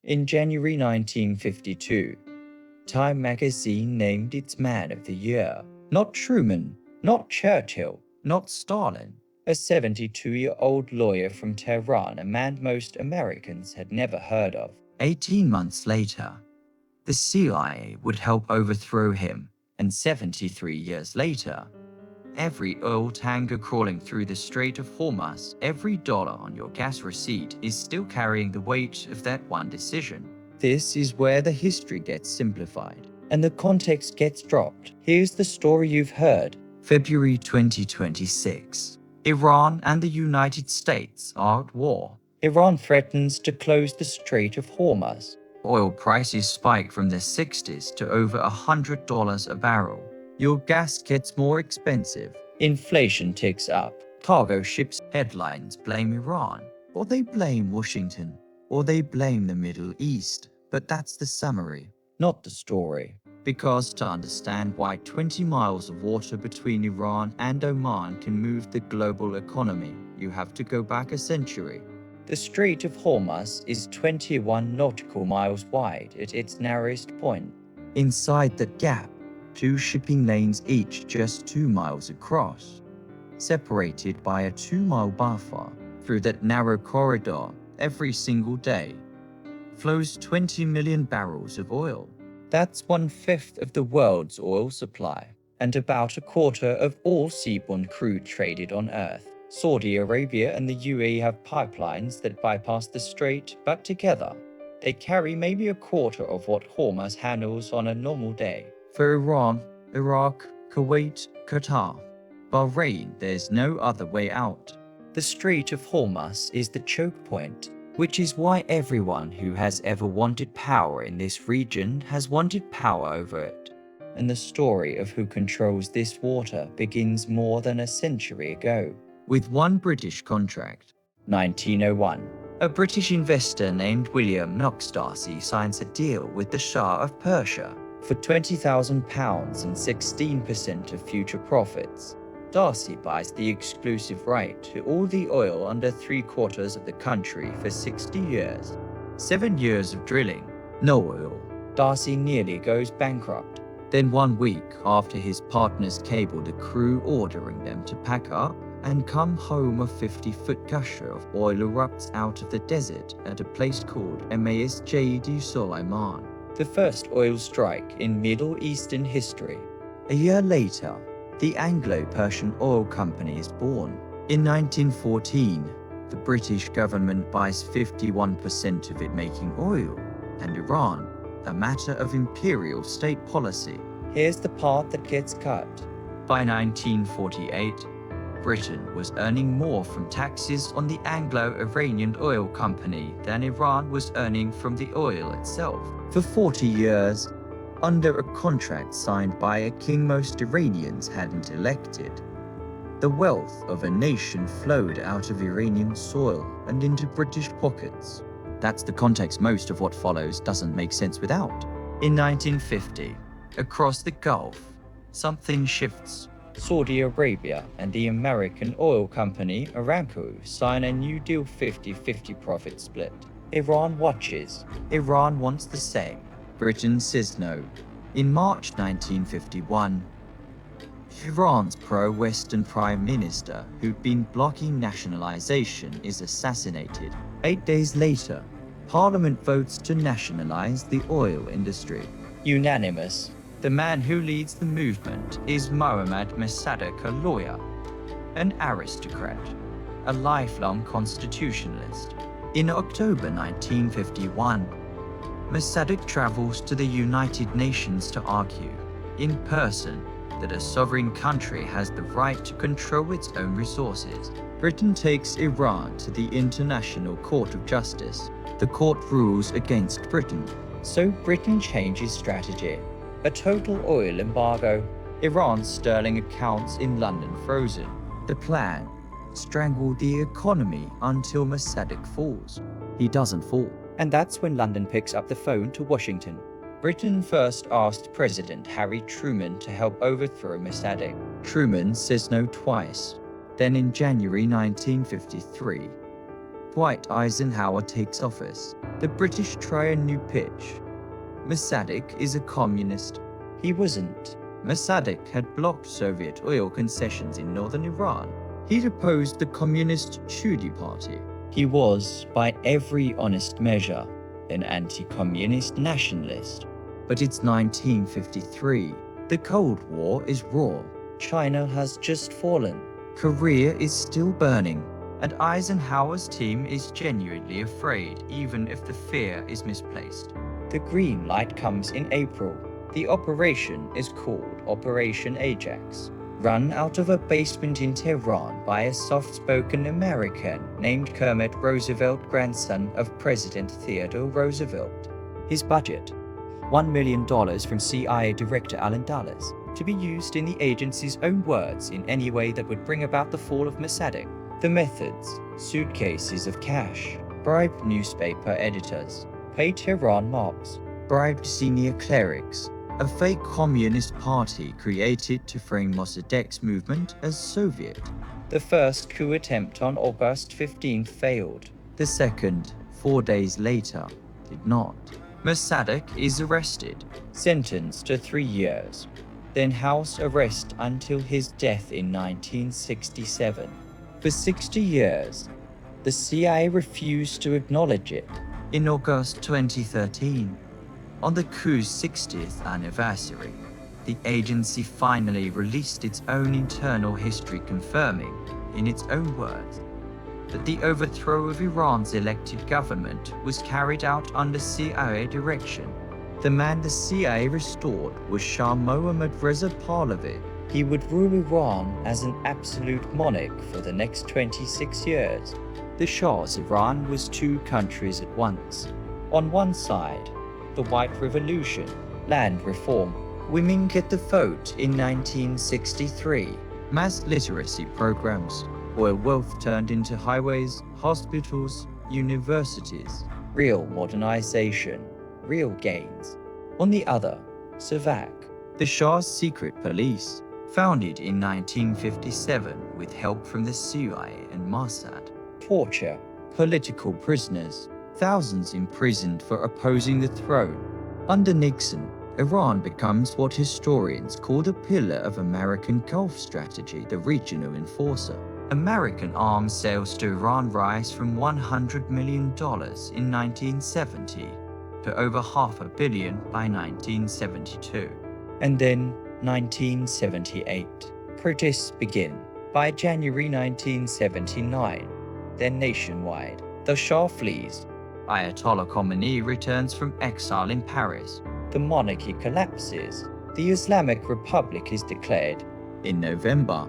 In January 1952, Time magazine named its Man of the Year not Truman, not Churchill, not Stalin, a 72-year-old lawyer from Tehran, a man most Americans had never heard of. 18 months later, the CIA would help overthrow him, and 73 years later, every oil tanker crawling through the Strait of Hormuz, every dollar on your gas receipt is still carrying the weight of that one decision. This is where the history gets simplified and the context gets dropped. Here's the story you've heard. February 2026. Iran and the United States are at war. Iran threatens to close the Strait of Hormuz. Oil prices spike from the 60s to over $100 a barrel. Your gas gets more expensive. Inflation ticks up. Cargo ships headlines blame Iran, or they blame Washington, or they blame the Middle East. But that's the summary, not the story. Because to understand why 20 miles of water between Iran and Oman can move the global economy, you have to go back a century. The Strait of Hormuz is 21 nautical miles wide at its narrowest point. Inside that gap, two shipping lanes each just 2 miles across, separated by a 2-mile buffer. Through that narrow corridor, every single day, flows 20 million barrels of oil. That's 1/5 of the world's oil supply, and about a quarter of all seaborne crude traded on Earth. Saudi Arabia and the UAE have pipelines that bypass the strait, but together, they carry maybe a quarter of what Hormuz handles on a normal day. For Iran, Iraq, Kuwait, Qatar, Bahrain, there's no other way out. The Strait of Hormuz is the choke point, which is why everyone who has ever wanted power in this region has wanted power over it. And the story of who controls this water begins more than a century ago, with one British contract. 1901. A British investor named William Knox Darcy signs a deal with the Shah of Persia for £20,000 and 16% of future profits. Darcy buys the exclusive right to all the oil under 3/4 of the country for 60 years. 7 years of drilling, no oil. Darcy nearly goes bankrupt. Then 1 week after his partners cable the crew ordering them to pack up and come home, a 50-foot gusher of oil erupts out of the desert at a place called Masjid Suleiman, the first oil strike in Middle Eastern history. A year later, the Anglo-Persian Oil Company is born. In 1914, the British government buys 51% of it making oil, and Iran, a matter of imperial state policy. Here's the part that gets cut. By 1948, Britain was earning more from taxes on the Anglo-Iranian Oil Company than Iran was earning from the oil itself. For 40 years, under a contract signed by a king most Iranians hadn't elected, the wealth of a nation flowed out of Iranian soil and into British pockets. That's the context most of what follows doesn't make sense without. In 1950, across the Gulf, something shifts. Saudi Arabia and the American oil company Aramco sign a new deal, 50-50 profit split. Iran watches. Iran wants the same. Britain says no. In March 1951, Iran's pro-Western prime minister, who'd been blocking nationalization, is assassinated. 8 days later, Parliament votes to nationalize the oil industry. Unanimous. The man who leads the movement is Mohammad Mossadegh, a lawyer, an aristocrat, a lifelong constitutionalist. In October 1951, Mossadegh travels to the United Nations to argue, in person, that a sovereign country has the right to control its own resources. Britain takes Iran to the International Court of Justice. The court rules against Britain, so Britain changes strategy. A total oil embargo. Iran's sterling accounts in London frozen. The plan: strangle the economy until Mossadegh falls. He doesn't fall. And that's when London picks up the phone to Washington. Britain first asked President Harry Truman to help overthrow Mossadegh. Truman says no twice. Then in January 1953, Dwight Eisenhower takes office. The British try a new pitch. Mossadegh is a communist. He wasn't. Mossadegh had blocked Soviet oil concessions in northern Iran. He'd opposed the communist Shah party. He was, by every honest measure, an anti-communist nationalist. But it's 1953. The Cold War is raw. China has just fallen. Korea is still burning. And Eisenhower's team is genuinely afraid, even if the fear is misplaced. The green light comes in April. The operation is called Operation Ajax, run out of a basement in Tehran by a soft-spoken American named Kermit Roosevelt, grandson of President Theodore Roosevelt. His budget: $1 million from CIA Director Alan Dulles, to be used in the agency's own words in any way that would bring about the fall of Mossadegh. The methods: suitcases of cash, bribed newspaper editors, paid Tehran mobs, bribed senior clerics, a fake communist party created to frame Mossadegh's movement as Soviet. The first coup attempt on August 15th failed. The second, 4 days later, did not. Mossadegh is arrested, sentenced to 3 years, then house arrest until his death in 1967. For 60 years, the CIA refused to acknowledge it. In August 2013, on the coup's 60th anniversary, the agency finally released its own internal history, confirming, in its own words, that the overthrow of Iran's elected government was carried out under CIA direction. The man the CIA restored was Shah Mohammad Reza Pahlavi. He would rule Iran as an absolute monarch for the next 26 years. The Shah's Iran was two countries at once. On one side, the White Revolution, land reform, women get the vote in 1963, mass literacy programs, oil wealth turned into highways, hospitals, universities, real modernization, real gains. On the other, SAVAK, the Shah's secret police, founded in 1957 with help from the CIA and Mossad. Torture, political prisoners, thousands imprisoned for opposing the throne. Under Nixon, Iran becomes what historians call the pillar of American Gulf strategy, the regional enforcer. American arms sales to Iran rise from $100 million in 1970 to over $500 million by 1972. And then 1978. Protests begin. By January 1979, then nationwide, the Shah flees. Ayatollah Khomeini returns from exile in Paris. The monarchy collapses. The Islamic Republic is declared. In November,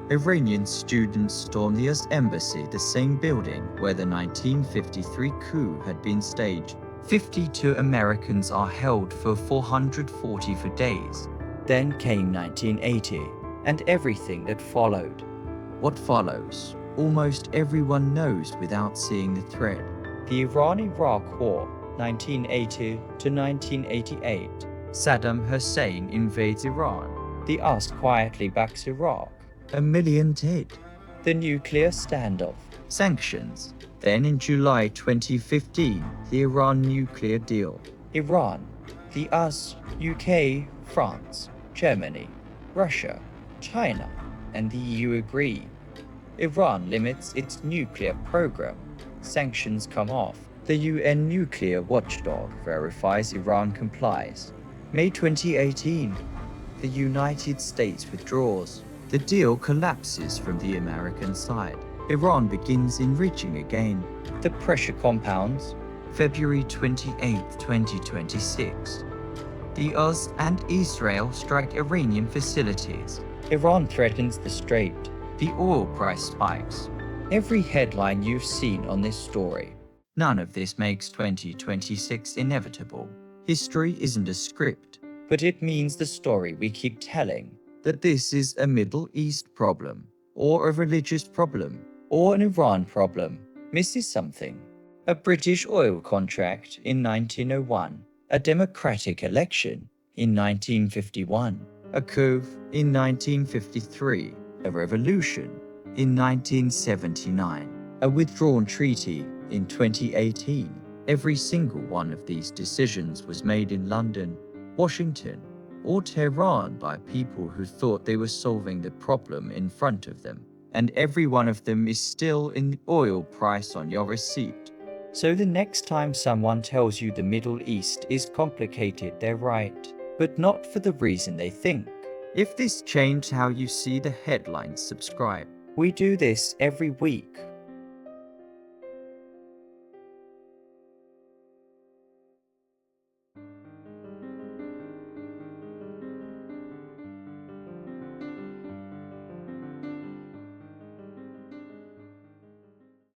Iranian students storm the US embassy, the same building where the 1953 coup had been staged. 52 Americans are held for 444 days. Then came 1980, and everything that followed. What follows, almost everyone knows without seeing the thread. The Iran-Iraq War, 1980 to 1988. Saddam Hussein invades Iran. The US quietly backs Iraq. 1 million dead. The nuclear standoff. Sanctions. Then in July 2015, the Iran nuclear deal. Iran, the US, UK, France, Germany, Russia, China, and the EU agree. Iran limits its nuclear program. Sanctions come off. The UN nuclear watchdog verifies Iran complies. May 2018, the United States withdraws. The deal collapses from the American side. Iran begins enriching again. The pressure compounds. February 28, 2026. The US and Israel strike Iranian facilities. Iran threatens the Strait. The oil price spikes. Every headline you've seen on this story. None of this makes 2026 inevitable. History isn't a script, but it means the story we keep telling, that this is a Middle East problem, or a religious problem, or an Iran problem, misses something. A British oil contract in 1901, a democratic election in 1951, a coup in 1953, a revolution in 1979, a withdrawn treaty In 2018, every single one of these decisions was made in London, Washington, or Tehran by people who thought they were solving the problem in front of them. And every one of them is still in the oil price on your receipt. So the next time someone tells you the Middle East is complicated, they're right, but not for the reason they think. If this changed how you see the headlines, subscribe. We do this every week.